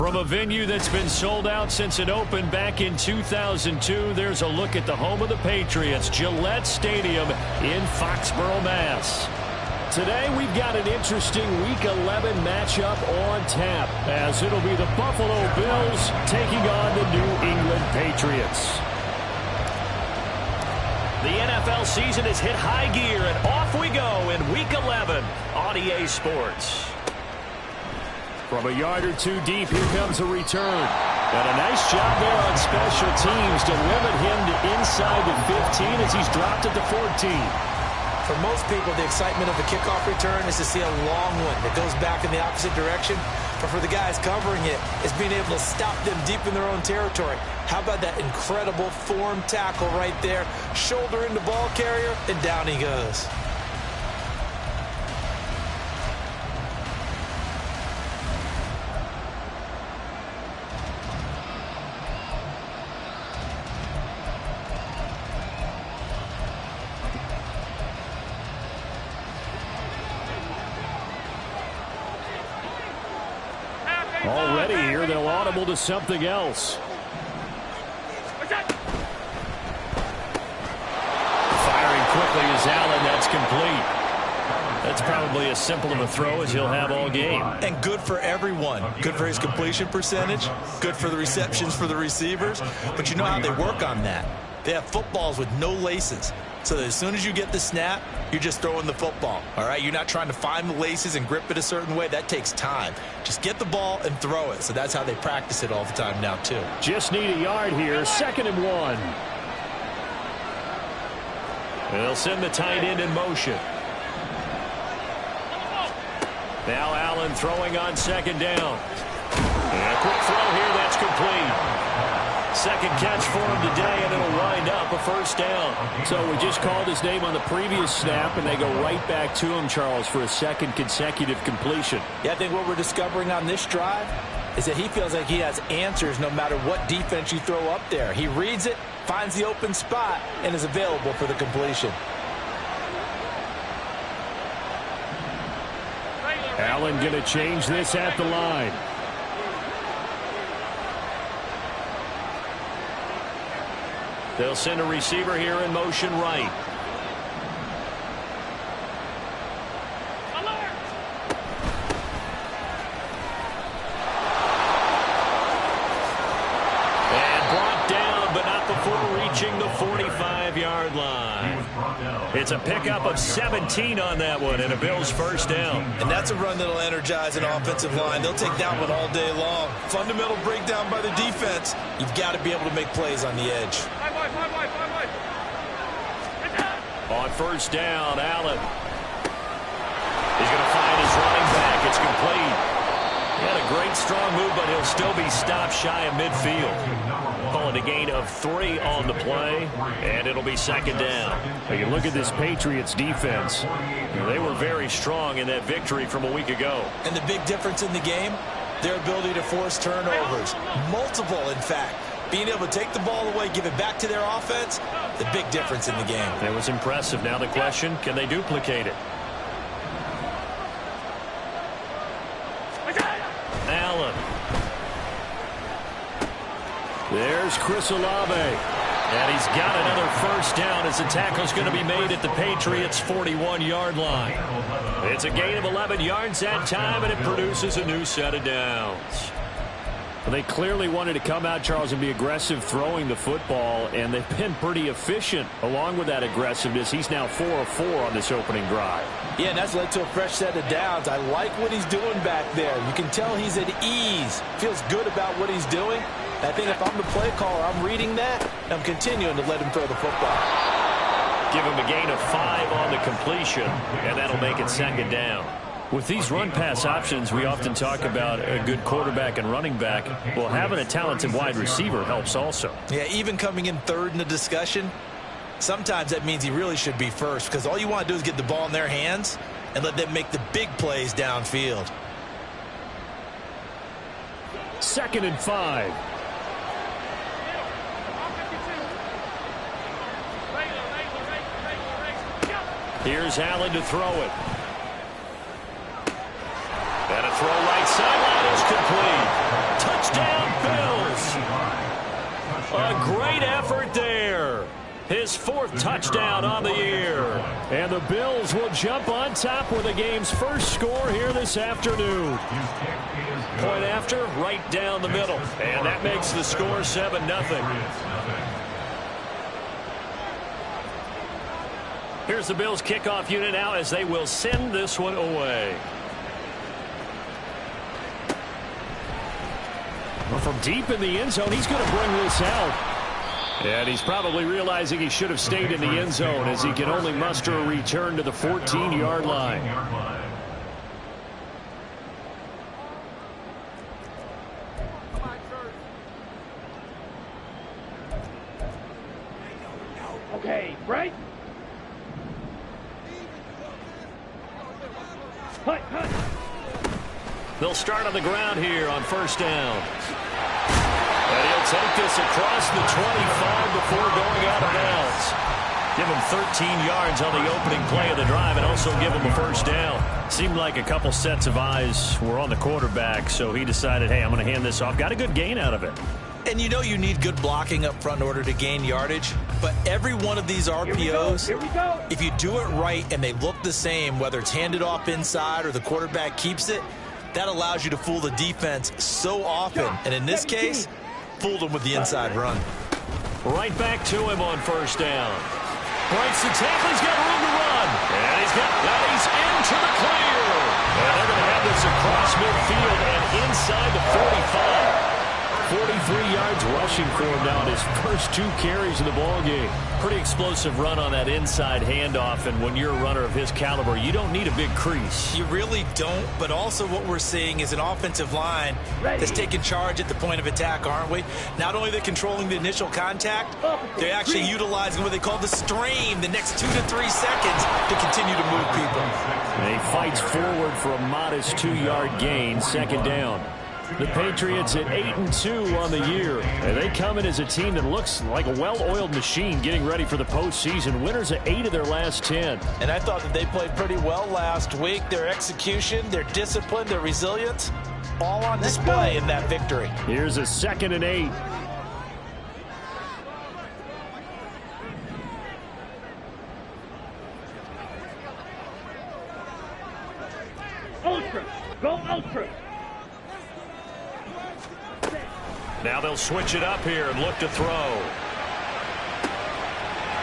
From a venue that's been sold out since it opened back in 2002, there's a look at the home of the Patriots, Gillette Stadium in Foxborough, Mass. Today we've got an interesting Week 11 matchup on tap, as it'll be the Buffalo Bills taking on the New England Patriots. The NFL season has hit high gear, and off we go in Week 11 on EA Sports. From a yard or two deep, here comes a return. And a nice job there on special teams to limit him to inside the 15 as he's dropped at the 14. For most people, the excitement of the kickoff return is to see a long one that goes back in the opposite direction. But for the guys covering it, it's being able to stop them deep in their own territory. How about that incredible form tackle right there? Shoulder in the ball carrier, and down he goes. Already here, they'll audible to something else. Firing quickly is Allen. That's complete. That's probably as simple of a throw as he'll have all game. And good for everyone. Good for his completion percentage. Good for the receptions for the receivers. But you know how they work on that. They have footballs with no laces. So that as soon as you get the snap, you're just throwing the football. All right? You're not trying to find the laces and grip it a certain way. That takes time. Just get the ball and throw it. So that's how they practice it all the time now, too. Just need a yard here. 2nd and 1. They'll send the tight end in motion. Now Allen throwing on 2nd down. And a quick throw here. That's complete. Second catch for him today, and it'll wind up a 1st down. So we just called his name on the previous snap, and they go right back to him, Charles, for a 2nd consecutive completion. Yeah, I think what we're discovering on this drive is that he feels like he has answers no matter what defense you throw up there. He reads it, finds the open spot, and is available for the completion. Allen going to change this at the line. They'll send a receiver here in motion right. And brought down, but not before reaching the 45-yard line. It's a pickup of 17 on that one, and a Bills 1st down. And that's a run that'll energize an offensive line. They'll take that one all day long. Fundamental breakdown by the defense. You've got to be able to make plays on the edge. On 1st down, Allen. He's going to find his running back. It's complete. He had a great strong move, but he'll still be stopped shy of midfield. Calling a gain of 3 on the play, and it'll be 2nd down. Now you look at this Patriots defense. They were very strong in that victory from a week ago. And the big difference in the game, their ability to force turnovers. Multiple, in fact. Being able to take the ball away, give it back to their offense, the big difference in the game. It was impressive. Now the question, can they duplicate it? Allen. There's Chris Olave. And he's got another 1st down as the tackle's going to be made at the Patriots' 41-yard line. It's a gain of 11 yards that time, and it produces a new set of downs. Well, they clearly wanted to come out, Charles, and be aggressive throwing the football, and they've been pretty efficient along with that aggressiveness. He's now 4 of 4 on this opening drive. Yeah, and that's led to a fresh set of downs. I like what he's doing back there. You can tell he's at ease, feels good about what he's doing. I think if I'm the play caller, I'm reading that, and I'm continuing to let him throw the football. Give him a gain of 5 on the completion, and that'll make it 2nd down. With these run-pass options, we often talk about a good quarterback and running back. Well, having a talented wide receiver helps also. Yeah, even coming in 3rd in the discussion, sometimes that means he really should be 1st, because all you want to do is get the ball in their hands and let them make the big plays downfield. 2nd and 5. Here's Allen to throw it. And a throw right sideline is complete. Touchdown, Bills. A great effort there. His 4th touchdown on the year. And the Bills will jump on top with the game's first score here this afternoon. Point after, right down the middle. And that makes the score 7-0. Here's the Bills kickoff unit now as they will send this one away. Well, from deep in the end zone, he's going to bring this out. And he's probably realizing he should have stayed in the end zone as he can only muster a return to the 14-yard line. Okay, right? They'll start on the ground here on first down. And he'll take this across the 25 before going out of bounds. Give him 13 yards on the opening play of the drive and also give him a first down. Seemed like a couple sets of eyes were on the quarterback, so he decided, hey, I'm going to hand this off. Got a good gain out of it. And you know you need good blocking up front in order to gain yardage. But every one of these RPOs, Here we go. if you do it right and they look the same, whether it's handed off inside or the quarterback keeps it, that allows you to fool the defense so often. And in this case, fooled them with the inside run. Right back to him on first down. Breaks the tackle. He's got room to run. And he's got that. He's into the clear. And they're going to have this across midfield and inside the 45. 43 yards rushing for him now in his first 2 carries of the ballgame. Pretty explosive run on that inside handoff, and when you're a runner of his caliber, you don't need a big crease. You really don't, but also what we're seeing is an offensive line that's taking charge at the point of attack, aren't we? Not only are they controlling the initial contact, they're actually utilizing what they call the strain the next 2 to 3 seconds to continue to move people. And he fights forward for a modest 2-yard gain, second down. The Patriots at 8-2 on the year. And they come in as a team that looks like a well-oiled machine getting ready for the postseason. Winners at 8 of their last 10. And I thought that they played pretty well last week. Their execution, their discipline, their resilience, all on display in that victory. Here's a 2nd and 8. Ultra. Go Ultra. Now they'll switch it up here and look to throw.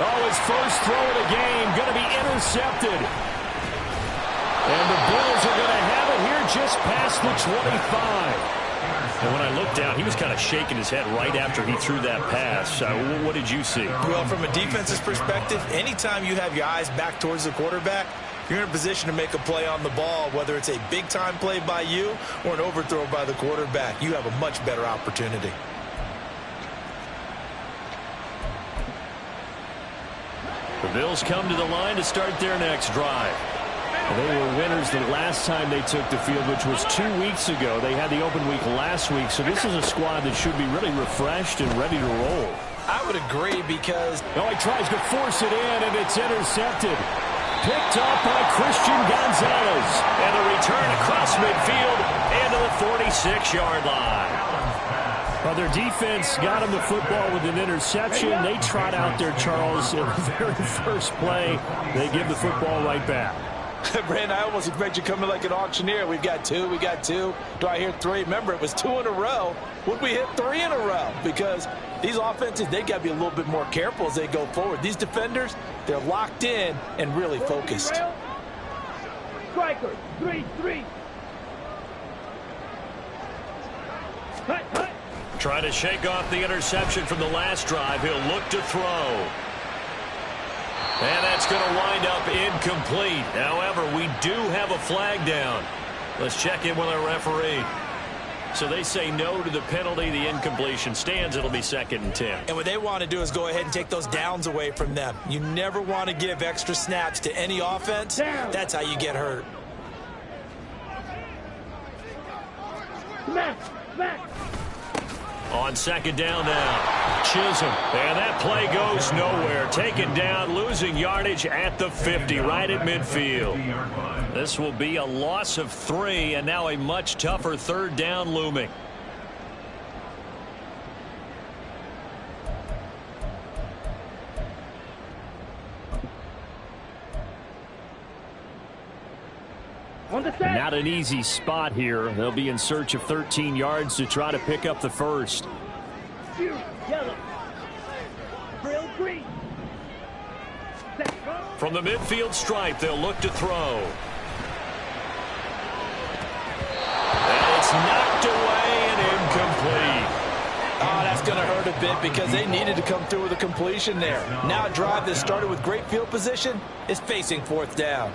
Oh, his first throw of the game going to be intercepted. And the Bills are going to have it here just past the 25. And when I looked down, he was kind of shaking his head right after he threw that pass. What did you see? Well, from a defense's perspective, anytime you have your eyes back towards the quarterback, you're in a position to make a play on the ball, whether it's a big-time play by you or an overthrow by the quarterback. You have a much better opportunity. The Bills come to the line to start their next drive. They were winners the last time they took the field, which was 2 weeks ago. They had the open week last week, so this is a squad that should be really refreshed and ready to roll. I would agree because Oh, he tries to force it in, and it's intercepted. Picked up by Christian Gonzalez. And a return across midfield and to the 46-yard line. Well, their defense got him the football with an interception. They trot out there, Charles, in the very first play. They give the football right back. Brandon, I almost expect you coming like an auctioneer. We've got 2, we got 2. Do I hear 3? Remember, it was 2 in a row. Would we hit 3 in a row? Because these offenses, they got to be a little bit more careful as they go forward. These defenders, they're locked in and really focused. Striker. 3-3. Cut. Trying to shake off the interception from the last drive. He'll look to throw. And that's going to wind up incomplete. However, we do have a flag down. Let's check in with our referee. So they say no to the penalty. The incompletion stands. It'll be 2nd and 10. And what they want to do is go ahead and take those downs away from them. You never want to give extra snaps to any offense. That's how you get hurt. Smack. On 2nd down now, Chisholm. And that play goes nowhere. Taken down, losing yardage at the 50, right at midfield. This will be a loss of 3, and now a much tougher 3rd down looming. On the set. Not an easy spot here. They'll be in search of 13 yards to try to pick up the first. Yellow. Drill green. Set. Go. From the midfield stripe, they'll look to throw. And it's knocked away and incomplete. Oh, that's going to hurt a bit because they needed to come through with a completion there. Now a drive that started with great field position is facing fourth down.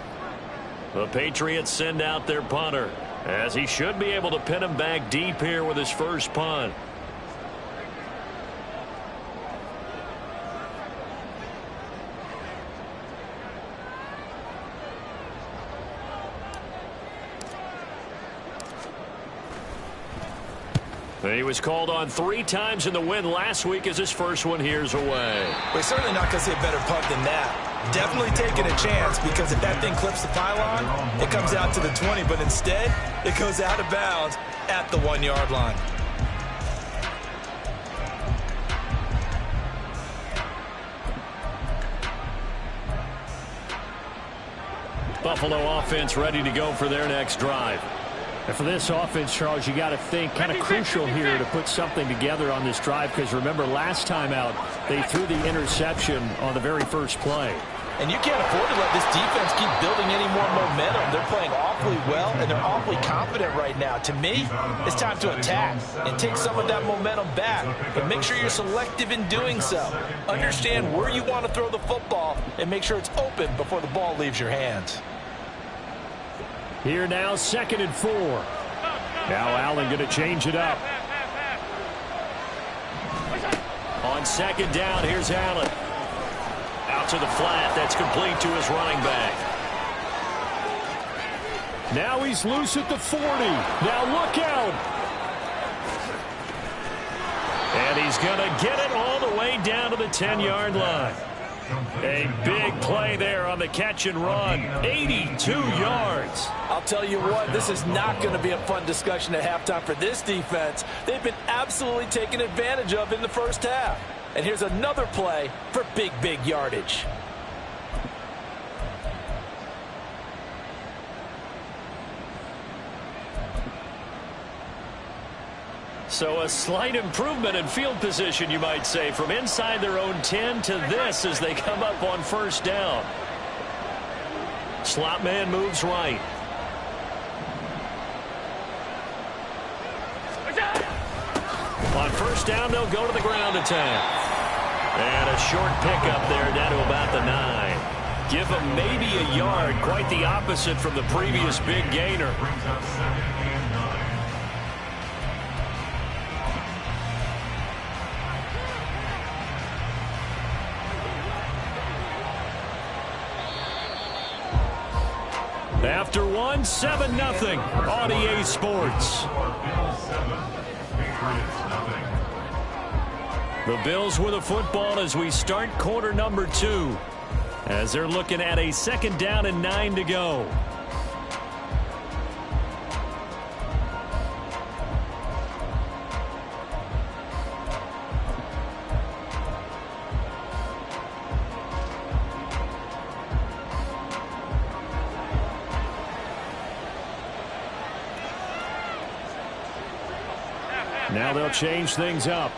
The Patriots send out their punter, as he should be able to pin him back deep here with his first punt. He was called on 3 times in the win last week as his first one here's away. We're certainly not going to see a better punt than that. Definitely taking a chance because if that thing clips the pylon, it comes out to the 20, but instead it goes out of bounds at the 1-yard line. Buffalo offense ready to go for their next drive. And for this offense, Charles, you got to think kind of crucial here to put something together on this drive because remember last time out they threw the interception on the very first play. And you can't afford to let this defense keep building any more momentum. They're playing awfully well, and they're awfully confident right now. To me, it's time to attack and take some of that momentum back. But make sure you're selective in doing so. Understand where you want to throw the football and make sure it's open before the ball leaves your hands. Here now, 2nd and 4. Now Allen going to change it up. On 2nd down, here's Allen. Out to the flat. That's complete to his running back. Now he's loose at the 40. Now look out. And he's going to get it all the way down to the 10-yard line. A big play there on the catch and run. 82 yards. I'll tell you what, this is not going to be a fun discussion at halftime for this defense. They've been absolutely taken advantage of in the first half. And here's another play for big yardage. So a slight improvement in field position, you might say, from inside their own 10 to this as they come up on 1st down. Slot man moves right. On 1st down, they'll go to the ground attack. And a short pickup there down to about the 9. Give them maybe a yard, quite the opposite from the previous big gainer. After 1, 7-0 on EA Sports. The Bills with a football as we start quarter number 2. As they're looking at a 2nd down and 9 to go. Now they'll change things up.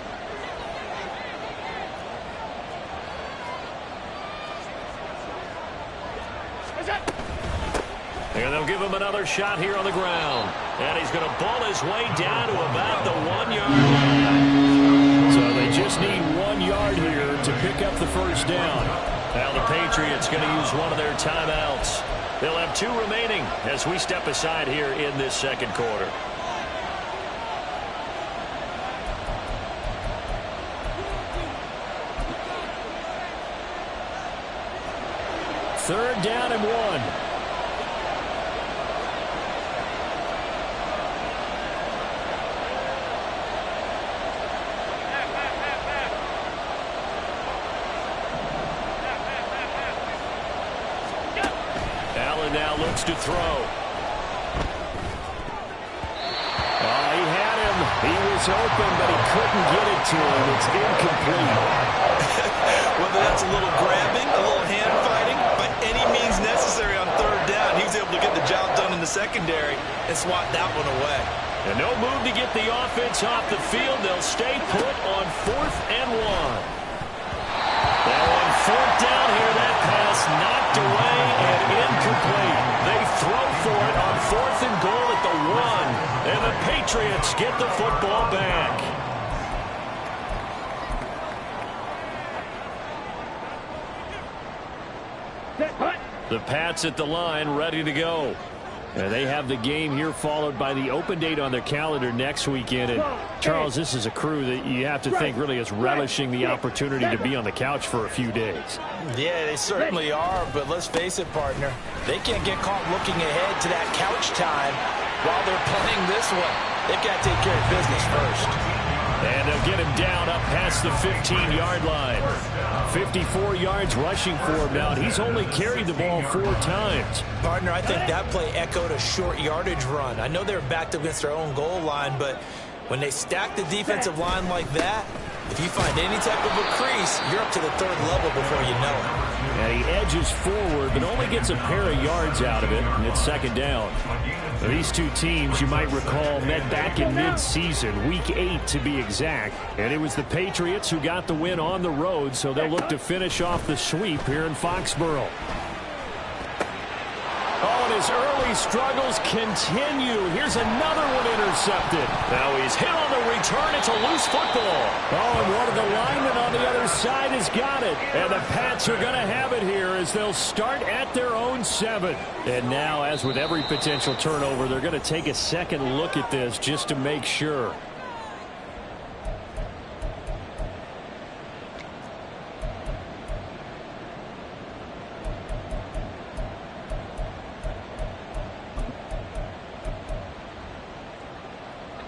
And they'll give him another shot here on the ground. And he's going to ball his way down to about the 1-yard line. So they just need 1 yard here to pick up the 1st down. Now the Patriots going to use one of their timeouts. They'll have 2 remaining as we step aside here in this 2nd quarter. Third down and 1. Allen now looks to throw. He had him. He was open, but he couldn't get it to him. It's incomplete. Whether that's a little grabbing, a little hand fighting, by any means necessary on 3rd down, he was able to get the job done in the the secondary and swat that one away. And no move to get the offense off the field. They'll stay put on 4th and 1. Now on 4th down here, that pass knocked away and incomplete. They throw for it on 4th and goal at the 1. And the Patriots get the football back. The Pats at the line, ready to go. And they have the game here followed by the open date on their calendar next weekend. And Charles, this is a crew that you have to think really is relishing the opportunity to be on the couch for a few days. Yeah, they certainly are, but let's face it, partner. They can't get caught looking ahead to that couch time while they're playing this one. They've got to take care of business first. And they'll get him down up past the 15-yard line. 54 yards rushing for him now. He's only carried the ball 4 times. Partner, I think that play echoed a short yardage run. I know they were backed up against their own goal line, but when they stack the defensive line like that, if you find any type of a crease, you're up to the 3rd level before you know it. And he edges forward, but only gets a pair of yards out of it, and it's 2nd down. Now, these two teams, you might recall, met back in mid-season, Week 8 to be exact. And it was the Patriots who got the win on the road, so they'll look to finish off the sweep here in Foxborough. Oh, and his early struggles continue. Here's another one intercepted. Now he's hit on the return. It's a loose football. Oh, and one of the linemen on the other side has got it. And the Pats are going to have it here as they'll start at their own 7. And now, as with every potential turnover, they're going to take a second look at this just to make sure.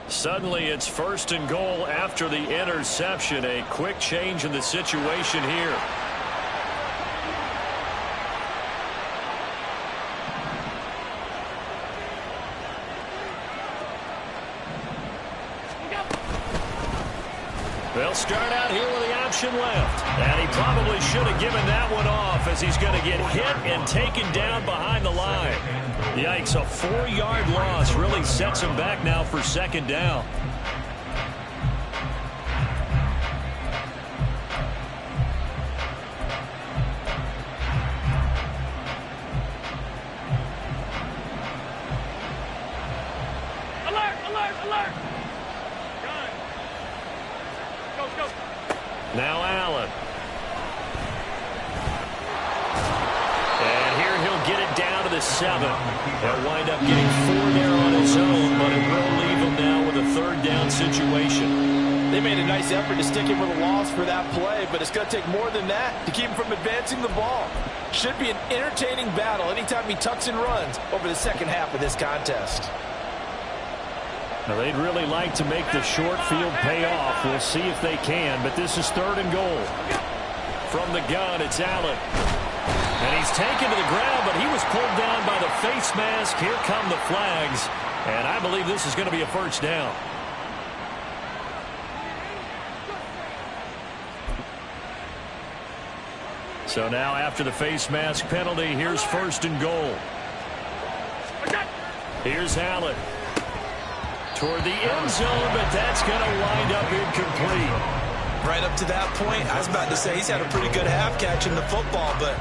Suddenly, it's 1st and goal after the interception. A quick change in the situation here. They'll start out here with the option left. And he probably should have given that one off as he's going to get hit and taken down behind the line. Yikes, a 4-yard loss really sets him back now for 2nd down. Alert, alert, alert! Gun. Go, go. Now Allen. And here he'll get it down to the 7. They'll wind up getting 4 there on his own, but it will leave him now with a 3rd down situation. They made a nice effort to stick him with a loss for that play, but it's going to take more than that to keep him from advancing the ball. Should be an entertaining battle anytime he tucks and runs over the 2nd half of this contest. Now, they'd really like to make the short field pay off. We'll see if they can, but this is 3rd and goal. From the gun, it's Allen. And he's taken to the ground, but he was pulled down by the face mask. Here come the flags, and I believe this is going to be a 1st down. So now after the face mask penalty, here's 1st and goal. Here's Allen. Toward the end zone, but that's going to wind up incomplete. Right up to that point, I was about to say he's had a pretty good half catching the football, but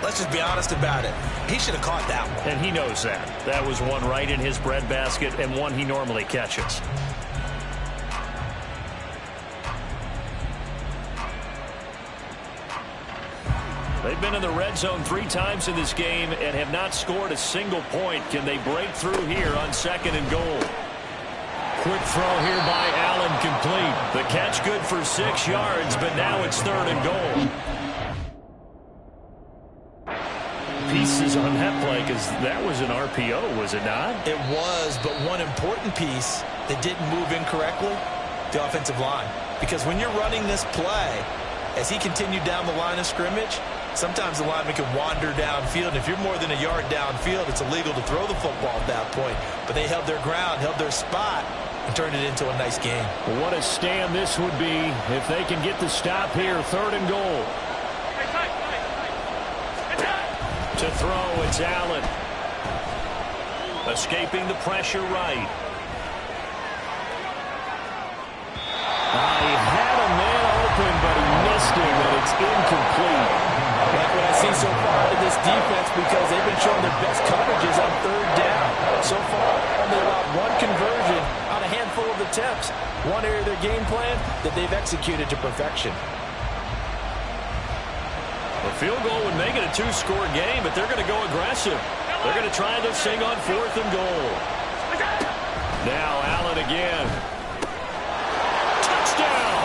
let's just be honest about it. He should have caught that one. And he knows that. That was one right in his breadbasket and one he normally catches. They've been in the red zone 3 times in this game and have not scored a single point. Can they break through here on 2nd and goal? Quick throw here by Allen, complete. The catch good for 6 yards, but now it's 3rd and goal. Pieces on that play, because that was an RPO, was it not? It was, but one important piece that didn't move incorrectly, the offensive line. Because when you're running this play, as he continued down the line of scrimmage, sometimes the lineman can wander downfield. And if you're more than a yard downfield, it's illegal to throw the football at that point. But they held their ground, held their spot, and turned it into a nice game. Well, what a stand this would be if they can get the stop here. 3rd and goal. To throw, it's Allen. Escaping the pressure right. He had a man open, but he missed him, and it's incomplete. Like what I see so far in this defense, because they've been showing their best coverages on third down. So far, only allowed one conversion on a handful of attempts. One area of their game plan that they've executed to perfection. A field goal would make it a two-score game, but they're going to go aggressive. They're going to try this thing on 4th and goal. Now Allen again. Touchdown!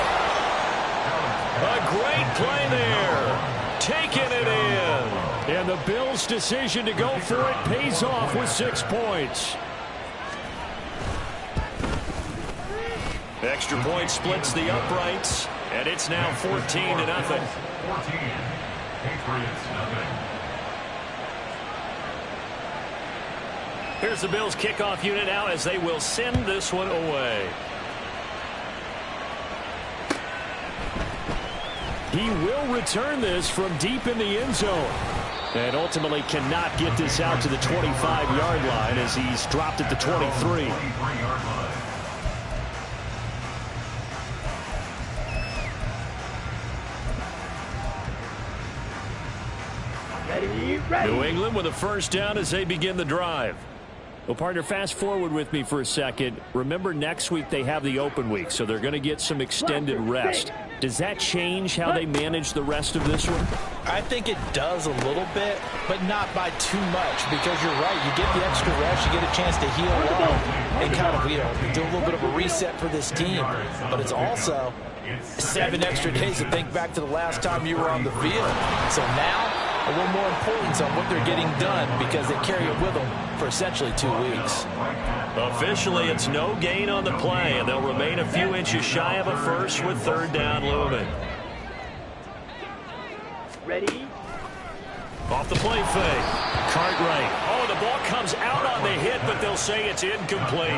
A great play there. Taking it in. And the Bills' decision to go for it pays off with 6 points. Extra point splits the uprights, and it's now 14-0. Here's the Bills kickoff unit now as they will send this one away. He will return this from deep in the end zone. And ultimately cannot get this out to the 25-yard line as he's dropped at the 23. New England with a first down as they begin the drive. Well, partner, fast forward with me for a second. Remember, next week they have the open week, so they're going to get some extended rest. Does that change how they manage the rest of this one? I think it does a little bit, but not by too much, because you're right. You get the extra rest, you get a chance to heal up and kind of, do a little bit of a reset for this team. But it's also 7 extra days to think back to the last time you were on the field. So now, a little more importance on what they're getting done because they carry it with them for essentially 2 weeks. Officially, it's no gain on the play, and they'll remain a few inches shy of a first with third down looming. Ready? Off the play fake. Cartwright. Oh, the ball comes out on the hit, but they'll say it's incomplete.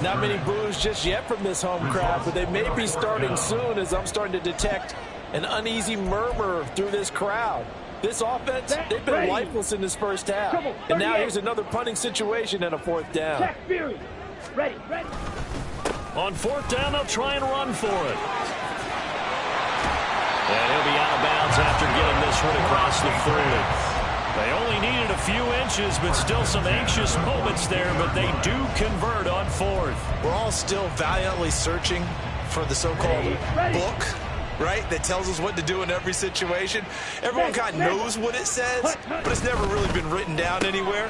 Not many boos just yet from this home crowd, but they may be starting soon as I'm starting to detect an uneasy murmur through this crowd. This offense, they've been lifeless in this first half. And now here's another punting situation and a 4th down. Ready. On 4th down, they'll try and run for it. And he'll be out of bounds after getting this one across the 30. They only needed a few inches, but still some anxious moments there, but they do convert on 4th. We're all still valiantly searching for the so-called book, right, that tells us what to do in every situation. Everyone kind of knows what it says, but it's never really been written down anywhere.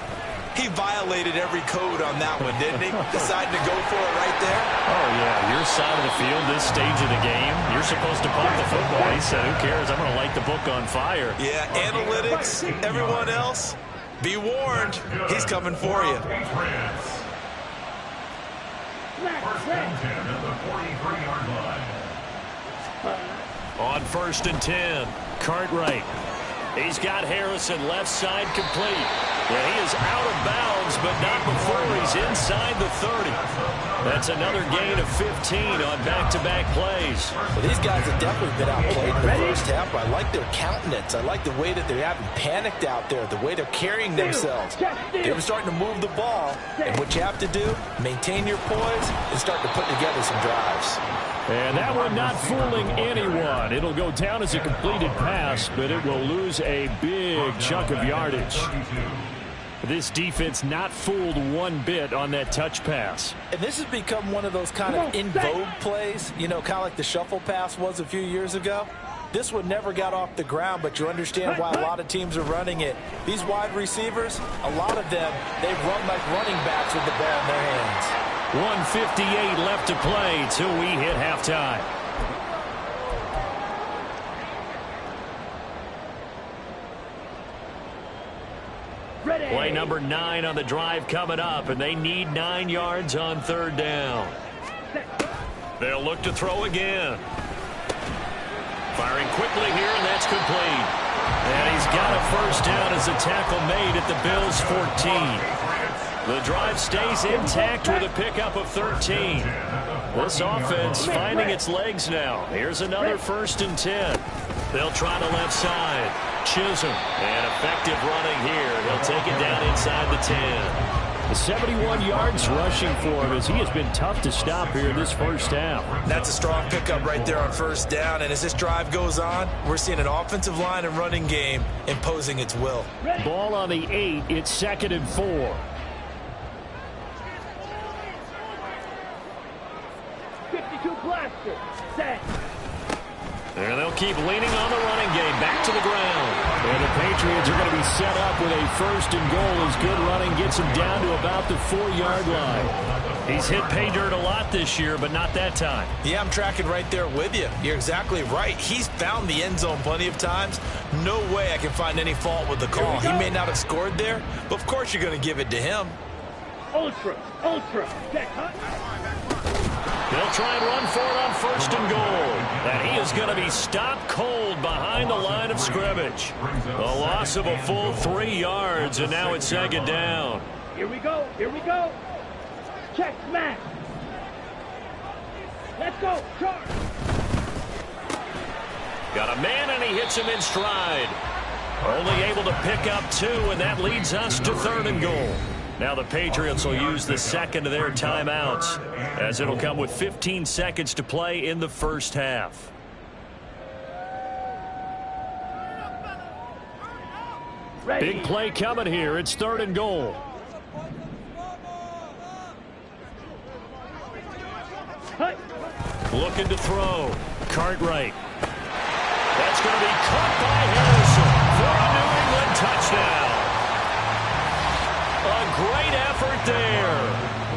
He violated every code on that one, didn't he? Deciding to go for it right there. Oh, yeah, your side of the field, this stage of the game, you're supposed to pump the football. He said, who cares? I'm going to light the book on fire. Yeah, analytics, everyone else, be warned, he's coming for you. On 1st and 10, Cartwright. He's got Harrison left side complete. Yeah, he is out of bounds, but not before he's inside the 30. That's another gain of 15 on back-to-back plays. Well, these guys have definitely been outplayed in the first half, but I like their countenance. I like the way that they haven't panicked out there, the way they're carrying themselves. They were starting to move the ball, and what you have to do, maintain your poise and start to put together some drives. And that one not fooling anyone. It'll go down as a completed pass, but it will lose a big chunk of yardage. This defense not fooled one bit on that touch pass. And this has become one of those kind of in vogue plays, kind of like the shuffle pass was a few years ago. This one never got off the ground, but you understand why a lot of teams are running it. These wide receivers, a lot of them, they run like running backs with the ball in their hands. 1:58 left to play till we hit halftime. Ready. Play number 9 on the drive coming up, and they need 9 yards on third down. They'll look to throw again. Firing quickly here, and that's complete. And he's got a first down as a tackle made at the Bills' 14. The drive stays intact with a pickup of 13. This offense finding its legs now. Here's another 1st and 10. They'll try the left side. Chisholm. And effective running here. He'll take it down inside the 10. 71 yards rushing for him as he has been tough to stop here in this first half. That's a strong pickup right there on first down. And as this drive goes on, we're seeing an offensive line and running game imposing its will. Ball on the 8. It's 2nd and 4. 52 blaster. Set. And they'll keep leaning on the running game. Back to the ground. And the Patriots are going to be set up with a 1st and goal as good running gets him down to about the 4-yard line. He's hit pay dirt a lot this year, but not that time. Yeah, I'm tracking right there with you. You're exactly right. He's found the end zone plenty of times. No way I can find any fault with the call. He may not have scored there, but of course you're going to give it to him. Ultra. Check, huh? They'll try and run for it on 1st and goal. And he is going to be stopped cold behind the line of scrimmage. A loss of a full 3 yards, and now it's 2nd down. Here we go. Check, smash. Let's go. Charge. Got a man, and he hits him in stride. Only able to pick up 2, and that leads us to 3rd and goal. Now the Patriots will use the 2nd of their timeouts, as it'll come with 15 seconds to play in the first half. Ready. Big play coming here. It's 3rd and goal. Hut. Looking to throw. Cartwright. That's going to be caught by Harrison for a New England touchdown. A great effort there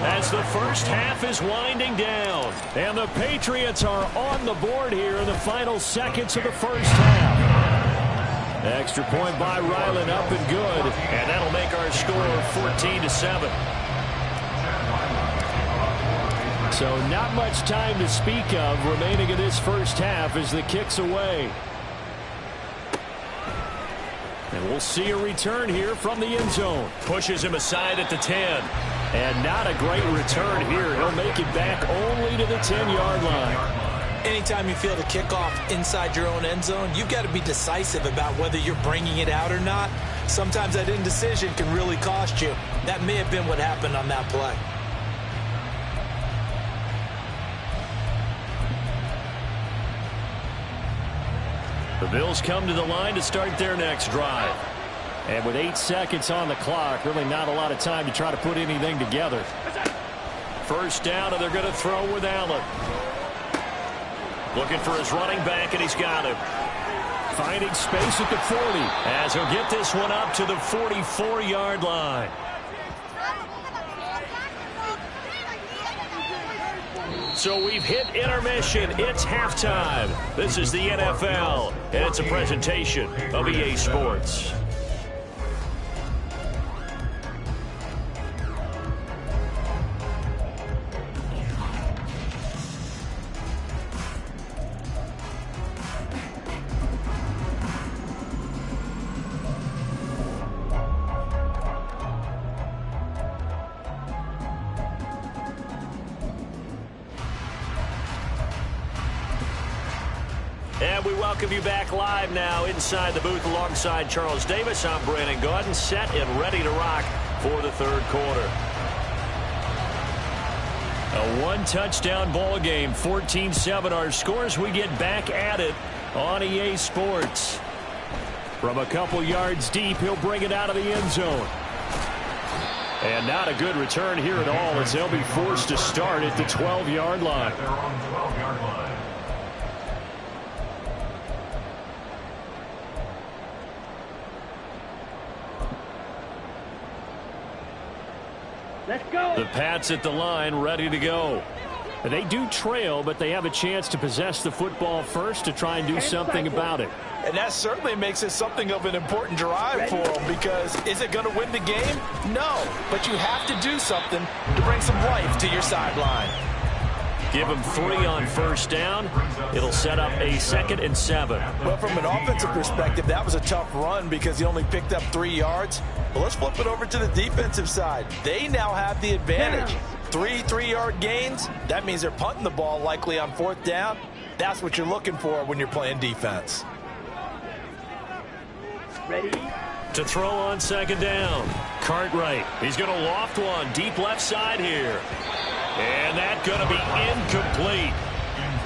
as the first half is winding down. And the Patriots are on the board here in the final seconds of the first half. Extra point by Ryland, up and good. And that'll make our score 14-7. So not much time to speak of remaining in this first half as the kick's away. And we'll see a return here from the end zone. Pushes him aside at the 10. And not a great return here. He'll make it back only to the 10-yard line. Anytime you feel the kickoff inside your own end zone, you've got to be decisive about whether you're bringing it out or not. Sometimes that indecision can really cost you. That may have been what happened on that play. The Bills come to the line to start their next drive. And with 8 seconds on the clock, really not a lot of time to try to put anything together. First down, and they're going to throw with Allen. Looking for his running back, and he's got him. Finding space at the 40. As he'll get this one up to the 44-yard line. So we've hit intermission. It's halftime. This is the NFL, and it's a presentation of EA Sports. And we welcome you back live now inside the booth alongside Charles Davis. I'm Brandon Gaudin, set and ready to rock for the third quarter. A one-touchdown ball game, 14-7 our scores. We get back at it on EA Sports. From a couple yards deep, he'll bring it out of the end zone. And not a good return here at all as they'll be forced to start at the 12-yard line. Let's go. The Pats at the line, ready to go. They do trail, but they have a chance to possess the football first to try and do something about it. And that certainly makes it something of an important drive for them, because is it going to win the game? No, but you have to do something to bring some life to your sideline. Give him 3 on first down. It'll set up a 2nd and 7. Well, from an offensive perspective, that was a tough run because he only picked up 3 yards. But let's flip it over to the defensive side. They now have the advantage. 3 3-yard gains. That means they're punting the ball likely on 4th down. That's what you're looking for when you're playing defense. Ready? To throw on 2nd down. Cartwright. He's going to loft one deep left side here. And that's going to be incomplete.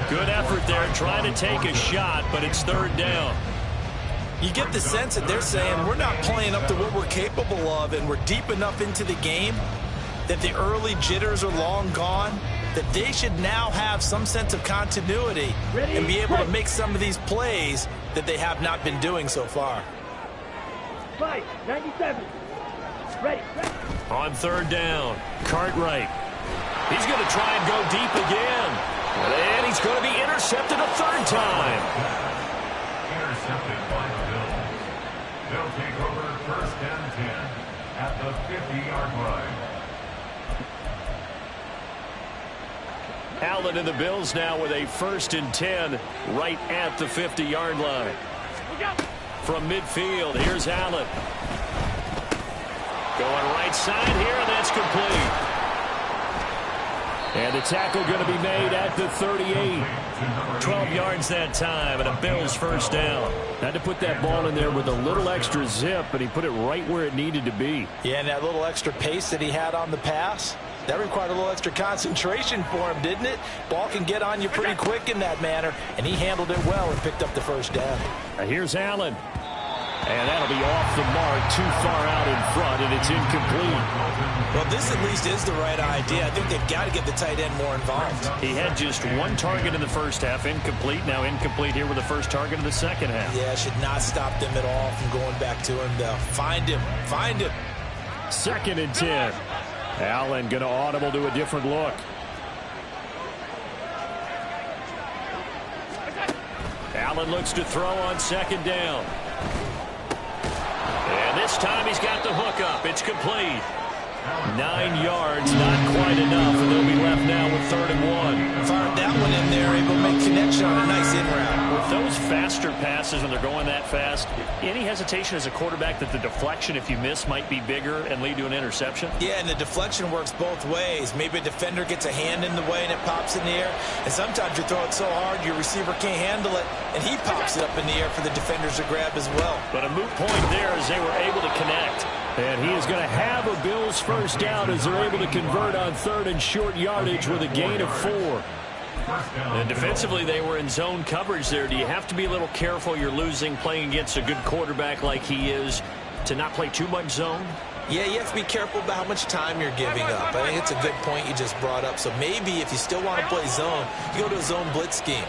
Good effort there trying to take a shot, but it's third down. You get the sense that they're saying we're not playing up to what we're capable of, and we're deep enough into the game that the early jitters are long gone, that they should now have some sense of continuity and be able to make some of these plays that they have not been doing so far. 97. Ready. On third down, Cartwright. He's going to try and go deep again. And he's going to be intercepted a third time. Intercepted by the Bills. They'll take over first and 10 at the 50-yard line. Allen and the Bills now with a first and 10 right at the 50-yard line. From midfield, here's Allen. Going right side here, and that's complete. And the tackle going to be made at the 38. 12 yards that time, and a Bills first down. Had to put that ball in there with a little extra zip, but he put it right where it needed to be. Yeah, and that little extra pace that he had on the pass, that required a little extra concentration for him, didn't it? Ball can get on you pretty quick in that manner, and he handled it well and picked up the first down. Now here's Allen. And that'll be off the mark, too far out in front, and it's incomplete. Well, this at least is the right idea. I think they've got to get the tight end more involved. He had just one target in the first half, incomplete. Now incomplete here with the first target of the second half. Yeah, should not stop them at all from going back to him, though. Find him. Find him. Second and 10. Allen going to audible to a different look. Allen looks to throw on second down. And this time he's got the hook up. It's complete. 9 yards, not quite enough, and they'll be left now with third and 1. Fired that one in there, able to make connection on a nice in route. With those faster passes when they're going that fast, any hesitation as a quarterback that the deflection, if you miss, might be bigger and lead to an interception? Yeah, and the deflection works both ways. Maybe a defender gets a hand in the way and it pops in the air, and sometimes you throw it so hard your receiver can't handle it, and he pops it up in the air for the defenders to grab as well. But a moot point there as they were able to connect. And he is going to have a Bills first down as they're able to convert on third and short yardage with a gain of 4. And defensively, they were in zone coverage there. Do you have to be a little careful? You're losing, playing against a good quarterback like he is, to not play too much zone? Yeah, you have to be careful about how much time you're giving up. I think it's a good point you just brought up. So maybe if you still want to play zone, you go to a zone blitz scheme.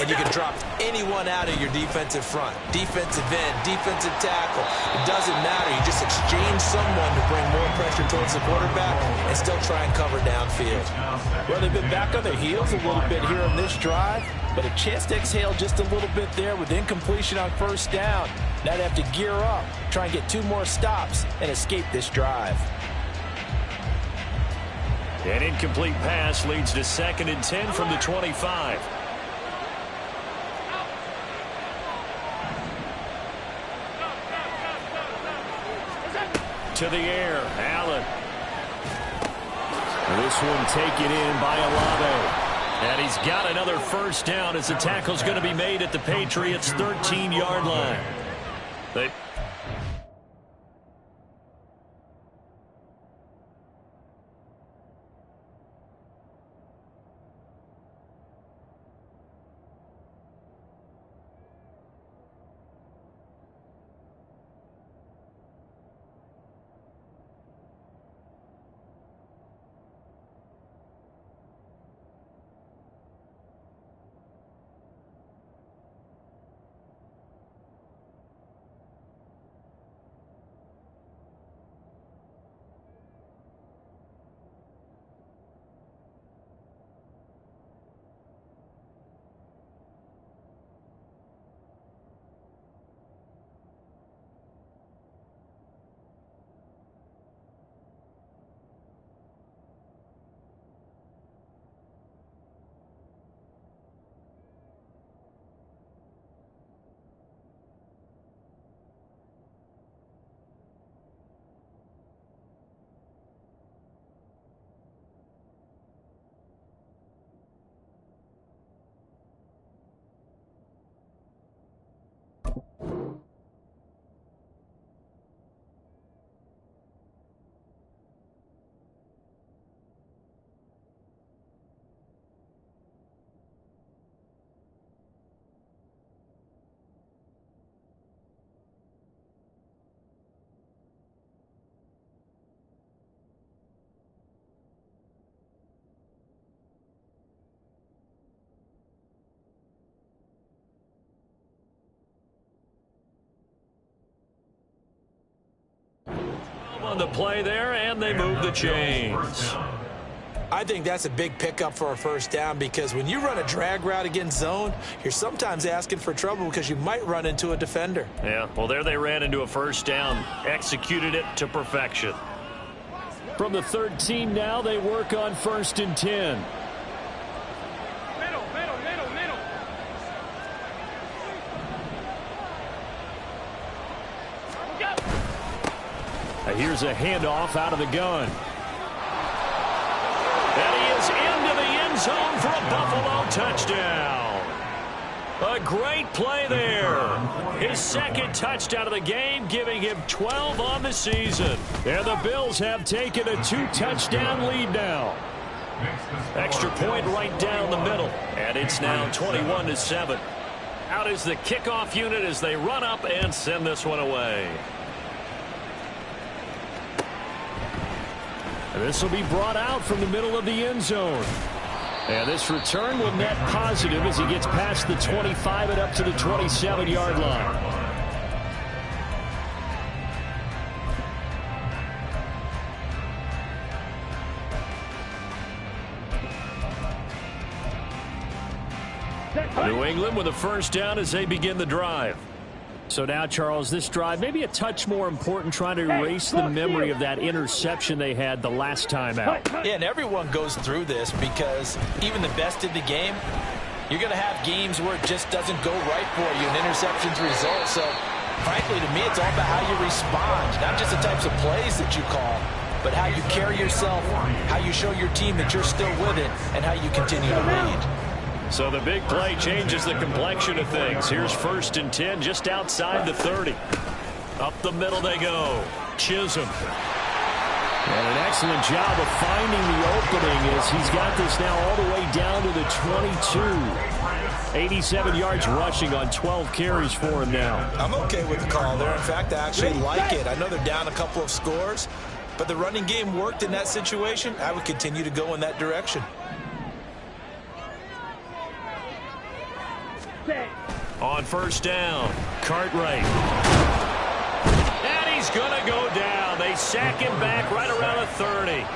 And you can drop anyone out of your defensive front. Defensive end, defensive tackle. It doesn't matter. You just exchange someone to bring more pressure towards the quarterback and still try and cover downfield. Well, they've been back on their heels a little bit here on this drive, but a chance to exhale just a little bit there with incompletion on first down. Now they have to gear up, try and get 2 more stops, and escape this drive. An incomplete pass leads to second and 10 from the 25. To the air, Allen. This one taken in by Olave. And he's got another first down as the tackle's going to be made at the Patriots' 13-yard line. They On the play there, and they move the chains. I think that's a big pickup for a first down because when you run a drag route against zone, you're sometimes asking for trouble because you might run into a defender. Yeah, well, there they ran into a first down, executed it to perfection. From the 13 now, they work on 1st and 10. Middle. Here's a handoff out of the gun. And he is into the end zone for a Buffalo touchdown. A great play there. His second touchdown of the game, giving him 12 on the season. And the Bills have taken a 2-touchdown lead now. Extra point right down the middle. And it's now 21-7. Out is the kickoff unit as they run up and send this one away. This will be brought out from the middle of the end zone. And this return will net positive as he gets past the 25 and up to the 27-yard line. New England with a first down as they begin the drive. So now, Charles, this drive maybe a touch more important, trying to erase the memory of that interception they had the last time out. Yeah, and everyone goes through this because even the best in the game, you're going to have games where it just doesn't go right for you, and interceptions result. So, frankly, to me, it's all about how you respond, not just the types of plays that you call, but how you carry yourself, how you show your team that you're still with it, and how you continue to lead. So the big play changes the complexion of things. Here's 1st and 10 just outside the 30. Up the middle they go. Chisholm. And an excellent job of finding the opening as he's got this now all the way down to the 22. 87 yards rushing on 12 carries for him now. I'm okay with the call there. In fact, I actually like it. I know they're down a couple of scores, but the running game worked in that situation. I would continue to go in that direction. On 1st down, Cartwright. And he's going to go down. They sack him back right around the 30.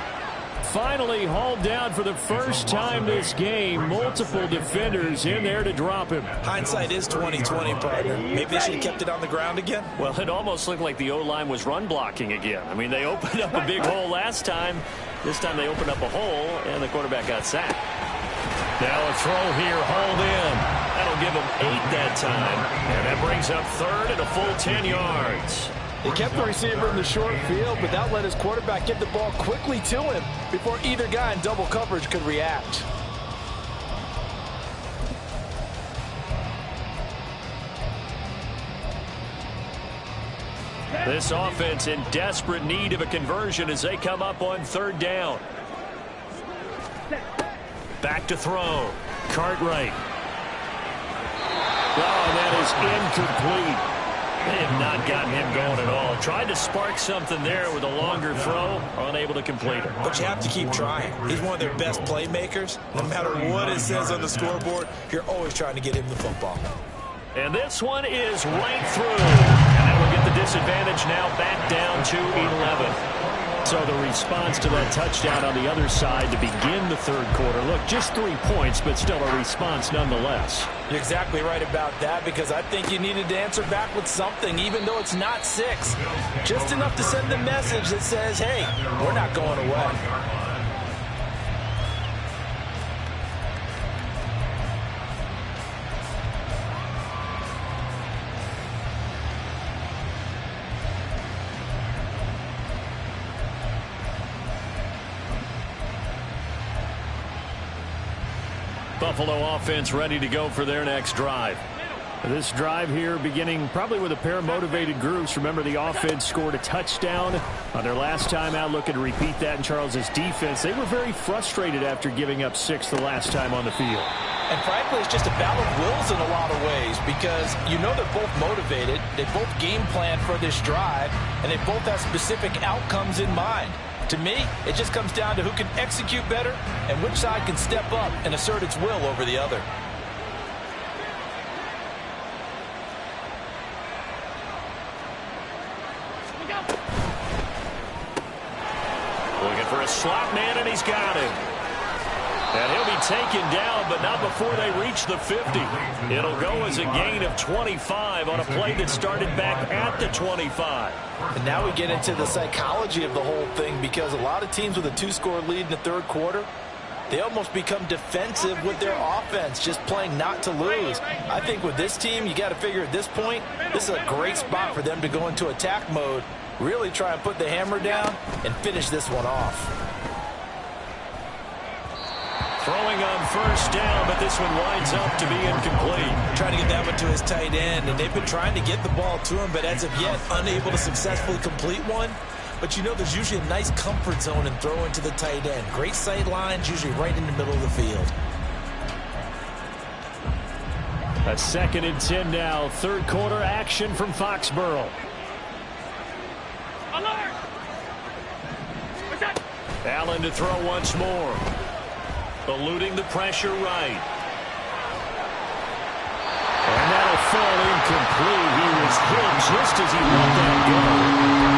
Finally hauled down for the first time this game. Multiple defenders in there to drop him. Hindsight is 20/20, partner. Maybe they should have kept it on the ground again. Well, it almost looked like the O-line was run blocking again. I mean, they opened up a big hole last time. This time they opened up a hole, and the quarterback got sacked. Now a throw here, hauled in. That'll give him 8 that time. And that brings up 3rd and a full 10 yards. He kept the receiver in the short field, but that let his quarterback get the ball quickly to him before either guy in double coverage could react. This offense in desperate need of a conversion as they come up on 3rd down. Back to throw. Cartwright. Oh, that is incomplete. They have not gotten him going at all. Tried to spark something there with a longer throw. Unable to complete it. But you have to keep trying. He's one of their best playmakers. No matter what it says on the scoreboard, you're always trying to get him the football. And this one is right through. And that will get the disadvantage now back down to 11. So the response to that touchdown on the other side to begin the 3rd quarter. Look, just 3 points, but still a response nonetheless. You're exactly right about that because I think you needed to answer back with something, even though it's not 6. Just enough to send a message that says, hey, we're not going away. Buffalo offense ready to go for their next drive. This drive here beginning probably with a pair of motivated groups. Remember, the offense scored a touchdown on their last time out. Looking to repeat that in Charles's defense. They were very frustrated after giving up 6 the last time on the field. And frankly, it's just a battle of wills in a lot of ways because you know they're both motivated. They both game plan for this drive, and they both have specific outcomes in mind. To me, it just comes down to who can execute better and which side can step up and assert its will over the other. a slot man, and he's got him. And he'll be taken down, but not before they reach the 50. It'll go as a gain of 25 on a play that started back at the 25. And now we get into the psychology of the whole thing, because a lot of teams with a 2-score lead in the third quarter, they almost become defensive with their offense, just playing not to lose. I think with this team, you got to figure at this point, this is a great spot for them to go into attack mode, really try and put the hammer down and finish this one off. Throwing on first down, but this one winds up to be incomplete. Trying to get that one to his tight end, and they've been trying to get the ball to him, but as of yet, unable to successfully complete one. But you know, there's usually a nice comfort zone in throwing to the tight end. Great sight lines, usually right in the middle of the field. A 2nd and 10 now. Third quarter action from Foxborough. Alert! What's that? Allen to throw once more. Eluding the pressure right. And that'll fall incomplete. He was hit just as he let that go.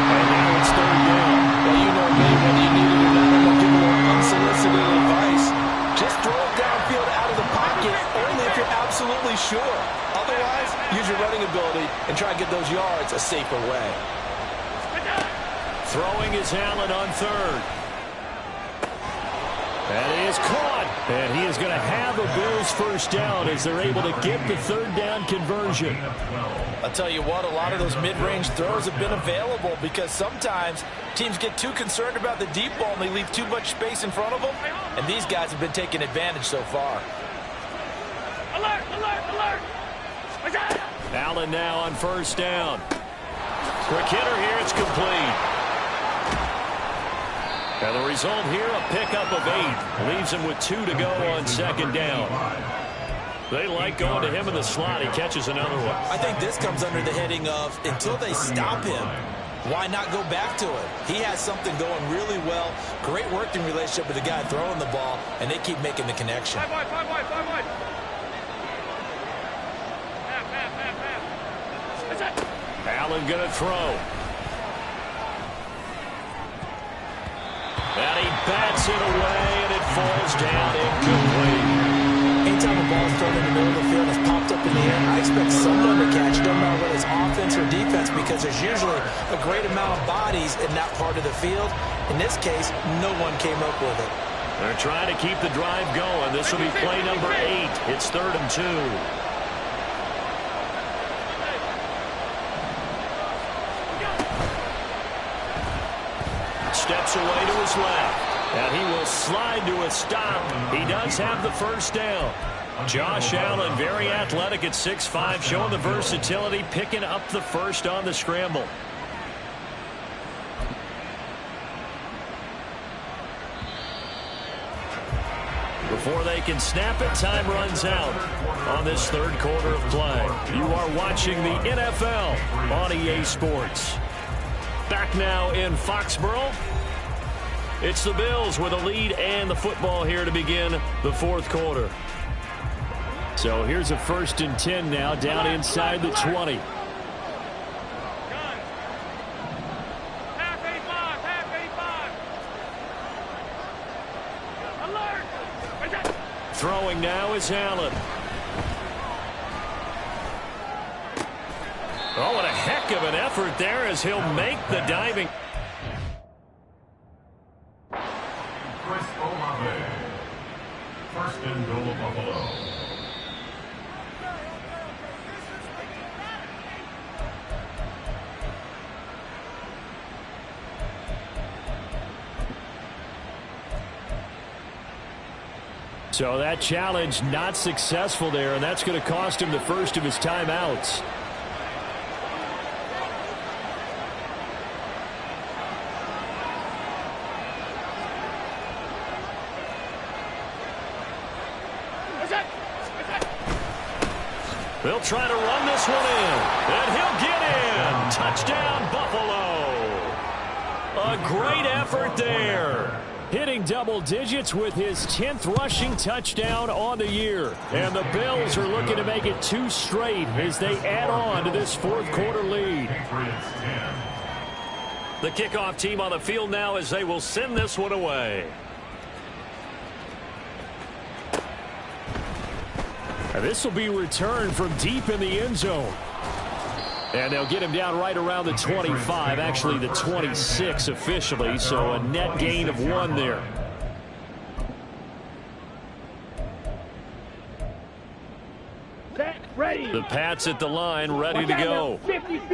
And now it's third down. Well, you know me, when you need it or not, I'm going to give a little unsolicited advice. Just throw it downfield out of the pocket, only if you're absolutely sure. Otherwise, use your running ability and try to get those yards a safer way. Throwing is Allen on third. And he is caught. And he is going to have a Bills first down as they're able to get the third down conversion. I'll tell you what, a lot of those mid-range throws have been available because sometimes teams get too concerned about the deep ball and they leave too much space in front of them. And these guys have been taking advantage so far. Alert! Alert! Alert! What's that? Allen now on first down. Quick hitter here. It's complete. And the result here, a pickup of 8. Leaves him with 2 to go on second down. They like going to him in the slot. He catches another one. I think this comes under the heading of, until they stop him, why not go back to it? He has something going really well. Great working relationship with the guy throwing the ball, and they keep making the connection. 5 wide, 5 wide, 5 wide. Half. What's that? Allen going to throw. And he bats it away, and it falls down incomplete. Anytime a ball is thrown in the middle of the field that's popped up in the air, I expect someone to catch it, no matter whether it's offense or defense, because there's usually a great amount of bodies in that part of the field. In this case, no one came up with it. They're trying to keep the drive going. This will be play number 8. It's 3rd and 2. Steps away to his left, and he will slide to a stop. He does have the first down. Josh Allen, very athletic at 6'5", showing the versatility, picking up the first on the scramble. Before they can snap it, time runs out on this third quarter of play. You are watching the NFL on EA Sports. Back now in Foxborough. It's the Bills with a lead and the football here to begin the fourth quarter. So here's a 1st and 10 now, down inside the 20. Half 85. Alert! What's that? Throwing now is Allen. Oh, and a heck of an effort there as he'll make the diving. Chris Olave. 1st and goal, Buffalo. So that challenge not successful there, and that's going to cost him the first of his timeouts. They'll try to run this one in, and he'll get in. Touchdown, Buffalo. A great effort there. Hitting double digits with his 10th rushing touchdown on the year. And the Bills are looking to make it 2 straight as they add on to this fourth quarter lead. Patriots 10. The kickoff team on the field now as they will send this one away. And this will be returned from deep in the end zone. And they'll get him down right around the 25, actually the 26 officially, so a net gain of 1 there. Ready. The Pats at the line, ready to go.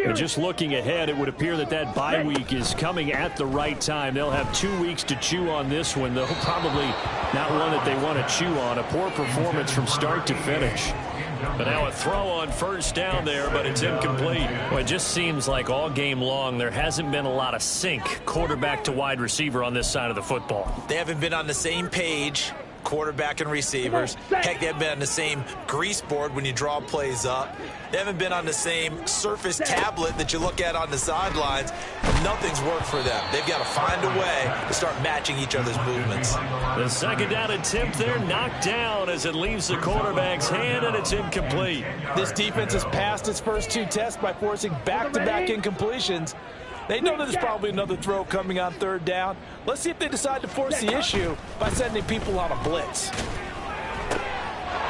And just looking ahead, it would appear that that bye week is coming at the right time. They'll have 2 weeks to chew on this one, though probably not one that they want to chew on. A poor performance from start to finish. But now a throw on first down there, but it's incomplete. Well, it just seems like all game long there hasn't been a lot of sync quarterback to wide receiver on this side of the football. They haven't been on the same page, quarterback and receivers. Heck, they haven't been on the same grease board when you draw plays up. They haven't been on the same Surface tablet that you look at on the sidelines. Nothing's worked for them. They've got to find a way to start matching each other's movements. The second down attempt there knocked down as it leaves the quarterback's hand, and it's incomplete. This defense has passed its first 2 tests by forcing back-to-back incompletions. They know that there's probably another throw coming on third down. Let's see if they decide to force the issue by sending people on a blitz.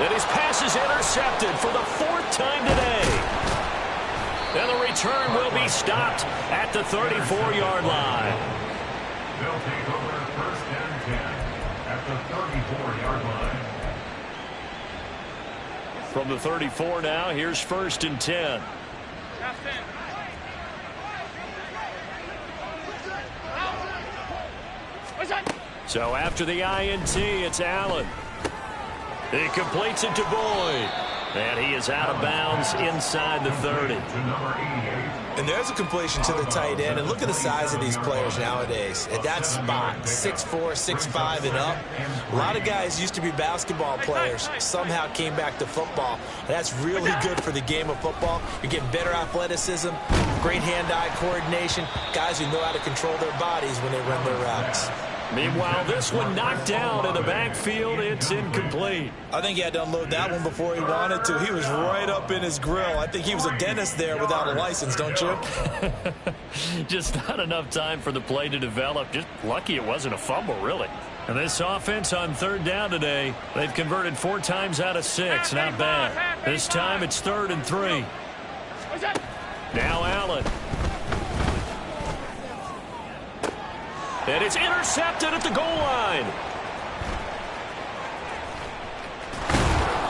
And his pass is intercepted for the 4th time today. And the return will be stopped at the 34-yard line. They'll take over first and 10 at the 34-yard line. From the 34 now, here's first and 10. So after the INT, it's Allen. He completes it to Boyd. And he is out of bounds inside the 30. And there's a completion to the tight end. And look at the size of these players nowadays. At that spot, 6'4", 6'5", and up. A lot of guys used to be basketball players, somehow came back to football. And that's really good for the game of football. You're getting better athleticism, great hand-eye coordination, guys who know how to control their bodies when they run their routes. Meanwhile, this one knocked down in the backfield. It's incomplete. I think he had to unload that one before he wanted to. He was right up in his grill. I think he was a dentist there without a license, don't you? Just not enough time for the play to develop. Just lucky it wasn't a fumble, really. And this offense on third down today, they've converted 4 times out of 6. Not bad. This time it's 3rd and 3. Now Allen. And it's intercepted at the goal line.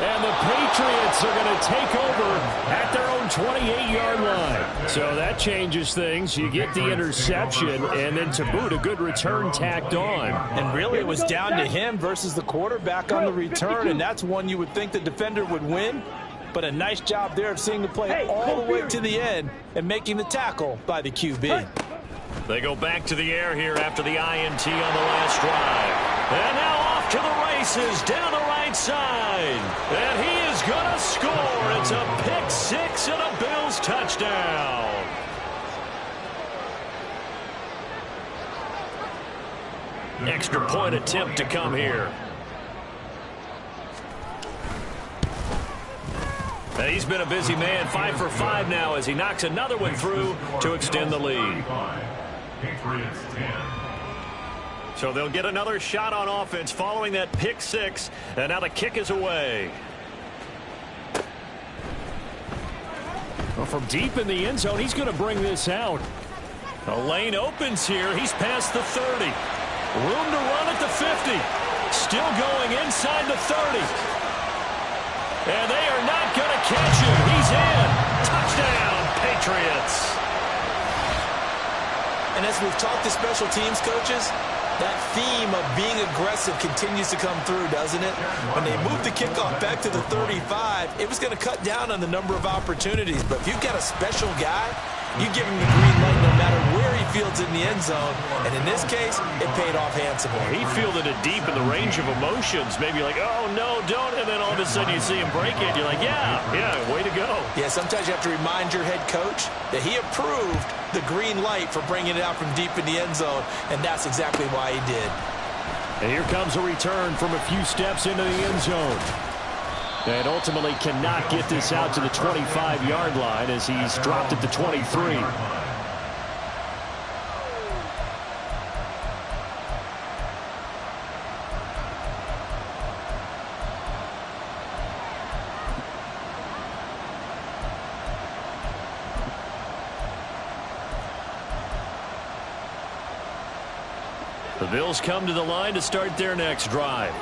And the Patriots are going to take over at their own 28-yard line. So that changes things. You get the interception, and then to boot, a good return tacked on. And really, it was down to him versus the quarterback on the return, and that's one you would think the defender would win. But a nice job there of seeing the play all the way to the end and making the tackle by the QB. They go back to the air here after the INT on the last drive. And now off to the races down the right side. And he is going to score. It's a pick 6 and a Bills touchdown. Extra point attempt to come here. And he's been a busy man, 5 for 5 now as he knocks another one through to extend the lead. Patriots 10. So they'll get another shot on offense following that pick 6, and now the kick is away. Well, from deep in the end zone, he's going to bring this out. The lane opens here. He's past the 30. Room to run at the 50. Still going inside the 30. And they are not going to catch him. He's in. Touchdown, Patriots. And as we've talked to special teams coaches, that theme of being aggressive continues to come through, doesn't it? When they moved the kickoff back to the 35, it was going to cut down on the number of opportunities. But if you've got a special guy, you give him the green light no matter where he fields in the end zone. And in this case, it paid off handsomely. He fielded it deep in the range of emotions. Maybe like, oh, no, don't. And then all of a sudden you see him break it. You're like, yeah, way to go. Yeah, sometimes you have to remind your head coach that he approved the green light for bringing it out from deep in the end zone. And that's exactly why he did. And here comes a return from a few steps into the end zone. And ultimately cannot get this out to the 25-yard line as he's dropped at the 23. The Bills come to the line to start their next drive.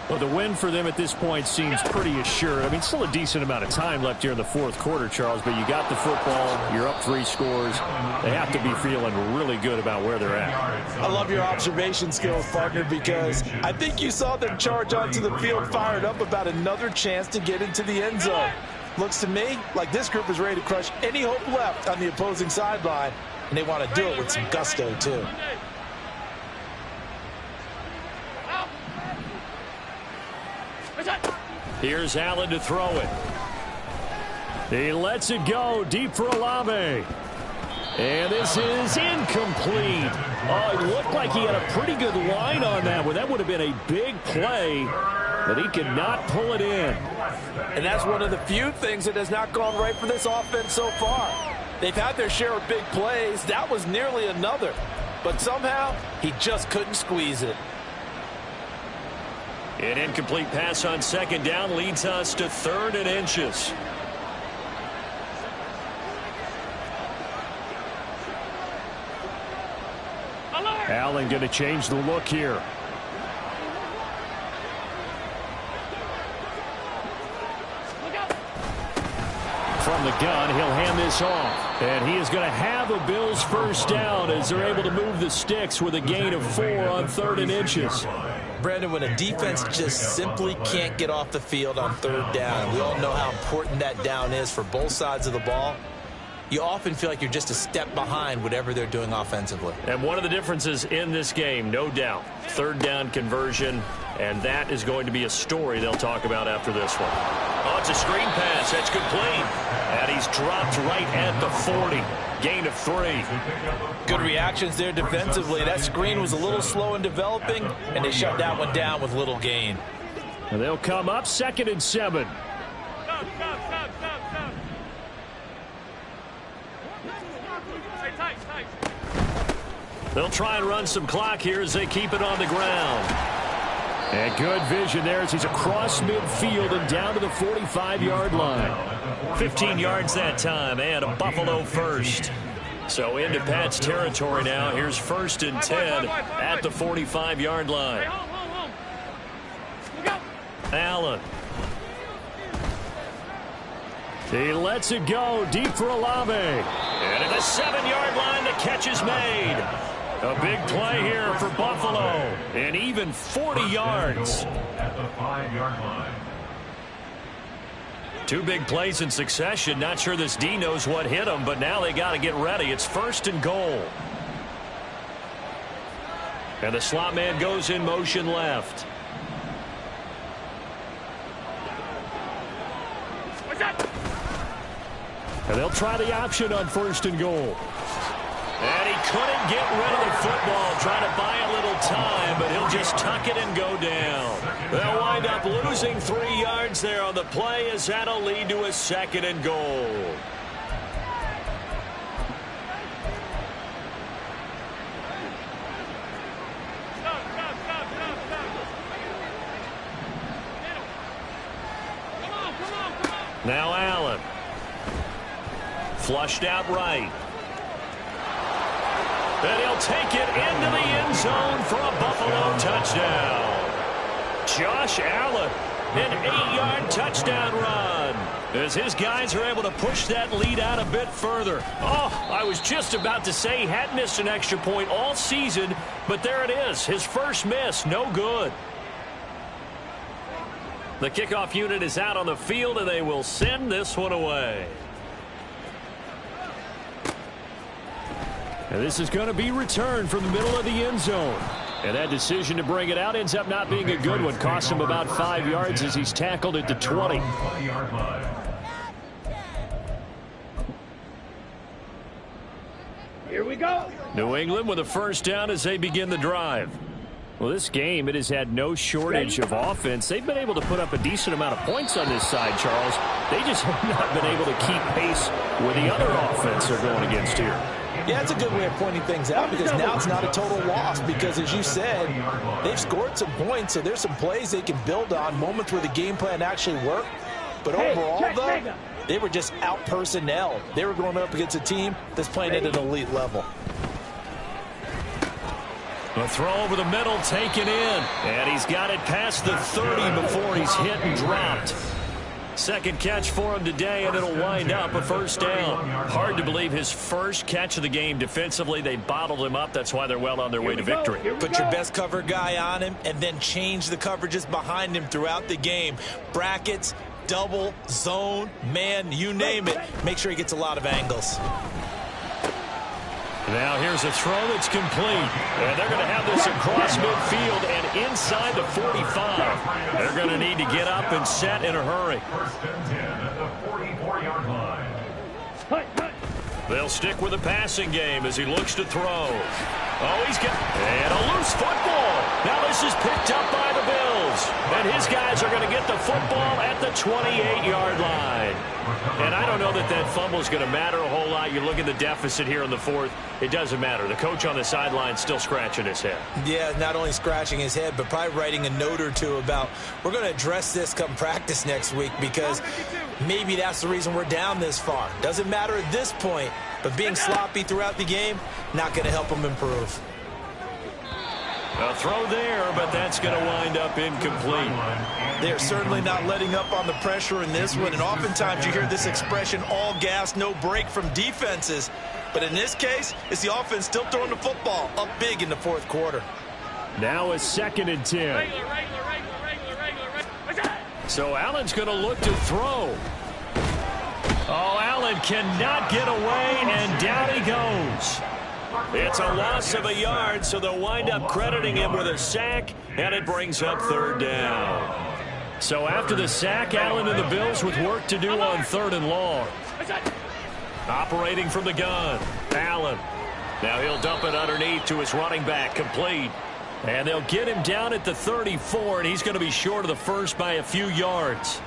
Well, the win for them at this point seems pretty assured. I mean, still a decent amount of time left here in the fourth quarter, Charles, but you got the football, you're up 3 scores. They have to be feeling really good about where they're at. I love your observation skills, partner, because I think you saw them charge onto the field fired up about another chance to get into the end zone. Looks to me like this group is ready to crush any hope left on the opposing sideline, and they want to do it with some gusto, too. Here's Allen to throw it. He lets it go deep for Olave. And this is incomplete. Oh, it looked like he had a pretty good line on that one. That would have been a big play, but he could not pull it in. And that's one of the few things that has not gone right for this offense so far. They've had their share of big plays. That was nearly another. But somehow, he just couldn't squeeze it. An incomplete pass on second down leads us to 3rd and inches. Allen going to change the look here. From the gun, he'll hand this off. And he is going to have a Bills first down as they're able to move the sticks with a gain of 4 on 3rd and inches. Brandon, when a defense just simply can't get off the field on 3rd down, we all know how important that down is for both sides of the ball. You often feel like you're just a step behind whatever they're doing offensively. And one of the differences in this game, no doubt, 3rd down conversion, and that is going to be a story they'll talk about after this one. Oh, it's a screen pass. That's complete. And he's dropped right at the 40. Gain of 3. Good reactions there defensively. That screen was a little slow in developing, and they shut that one down with little gain. And they'll come up 2nd and 7. They'll try and run some clock here as they keep it on the ground. And good vision there as he's across midfield and down to the 45-yard line. 15 yards that time and a Buffalo first. So into Pat's territory now. Here's 1st and 10 at the 45-yard line. Allen. He lets it go deep for Olave. And at the 7-yard line, the catch is made. A big play here for Buffalo. And even 40 yards. At the 5-yard line. 2 big plays in succession. Not sure this D knows what hit him, but now they got to get ready. It's 1st and goal. And the slot man goes in motion left. And they'll try the option on 1st and goal. And he couldn't get rid of the football, trying to buy a little time, but he'll just tuck it and go down. They'll wind up losing 3 yards there on the play as that'll lead to a 2nd and goal. Now Allen. Flushed out right. And he'll take it into the end zone for a Buffalo touchdown. Josh Allen, an 8-yard touchdown run. As his guys are able to push that lead out a bit further. Oh, I was just about to say he hadn't missed an extra point all season, but there it is. His first miss, no good. The kickoff unit is out on the field, and they will send this one away. And this is going to be returned from the middle of the end zone. And that decision to bring it out ends up not being a good one. Costs him about 5 yards as he's tackled at the 20. Here we go. New England with a first down as they begin the drive. Well, this game, it has had no shortage of offense. They've been able to put up a decent amount of points on this side, Charles. They just have not been able to keep pace with the other offense they're going against here. Yeah, it's a good way of pointing things out because now it's not a total loss because, as you said, they've scored some points, so there's some plays they can build on, moments where the game plan actually worked. But overall, though, they were just out-personnelled. They were going up against a team that's playing at an elite level. A throw over the middle, taken in. And he's got it past the 30 before he's hit and dropped. Second catch for him today, and it'll wind up a first down. Hard to believe his first catch of the game defensively. They bottled him up. That's why they're well on their way to victory. Put your best cover guy on him and then change the coverages behind him throughout the game. Brackets, double, zone, man, you name it. Make sure he gets a lot of angles. Now here's a throw that's complete. And they're going to have this across midfield and inside the 45. They're going to need to get up and set in a hurry. First and 10 at the 44-yard line. They'll stick with the passing game as he looks to throw. Oh, he's got and a loose football. Now this is picked up by the Bills. And his guys are going to get the football at the 28-yard line. And I don't know that that fumble is going to matter a whole lot. You look at the deficit here in the fourth. It doesn't matter. The coach on the sideline still scratching his head. Yeah, not only scratching his head, but probably writing a note or two about we're going to address this come practice next week because maybe that's the reason we're down this far. Doesn't matter at this point, but being sloppy throughout the game, not going to help them improve. A throw there, but that's going to wind up incomplete. They're certainly not letting up on the pressure in this one, and oftentimes you hear this expression, all gas, no break from defenses. But in this case, it's the offense still throwing the football up big in the fourth quarter. Now a 2nd and 10. So Allen's going to look to throw. Oh, Allen cannot get away, and down he goes. It's a loss of a yard, so they'll wind up crediting him with a sack, and it brings up 3rd down. So after the sack, Allen and the Bills with work to do on 3rd and long. Operating from the gun, Allen. Now he'll dump it underneath to his running back, complete. And they'll get him down at the 34, and he's going to be short of the first by a few yards.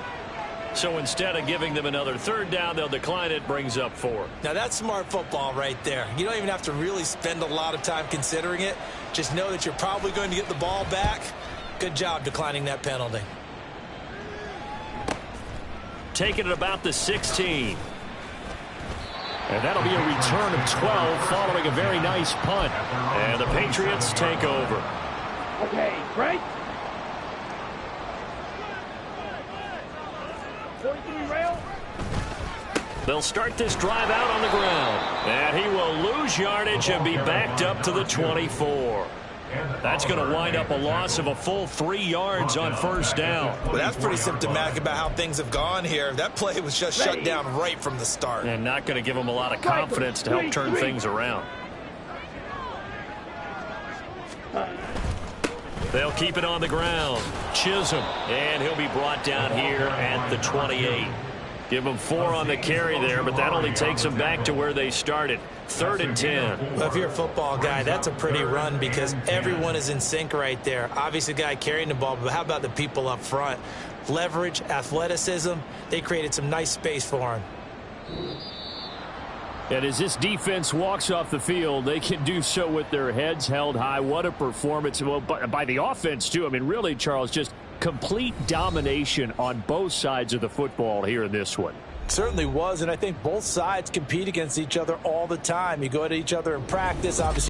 So instead of giving them another 3rd down, they'll decline it, brings up 4. Now that's smart football right there. You don't even have to really spend a lot of time considering it. Just know that you're probably going to get the ball back. Good job declining that penalty. Taking it about the 16. And that'll be a return of 12 following a very nice punt. And the Patriots take over. Okay, right? 43 rail. They'll start this drive out on the ground. And he will lose yardage and be backed up to the 24. That's going to wind up a loss of a full 3 yards on 1st down. Well, that's pretty symptomatic about how things have gone here. That play was just shut down right from the start. And not going to give them a lot of confidence to help turn things around. They'll keep it on the ground. Chisholm. And he'll be brought down here at the 28. Give them 4 on the carry there, but that only takes them back to where they started. 3rd and 10. Well, if you're a football guy, that's a pretty run because everyone is in sync right there. Obviously, the guy carrying the ball, but how about the people up front? Leverage, athleticism, they created some nice space for him. And as this defense walks off the field, they can do so with their heads held high. What a performance. Well, by the offense, too. I mean, really, Charles, just complete domination on both sides of the football here in this one. Certainly was, and I think both sides compete against each other all the time. You go at each other in practice, obviously.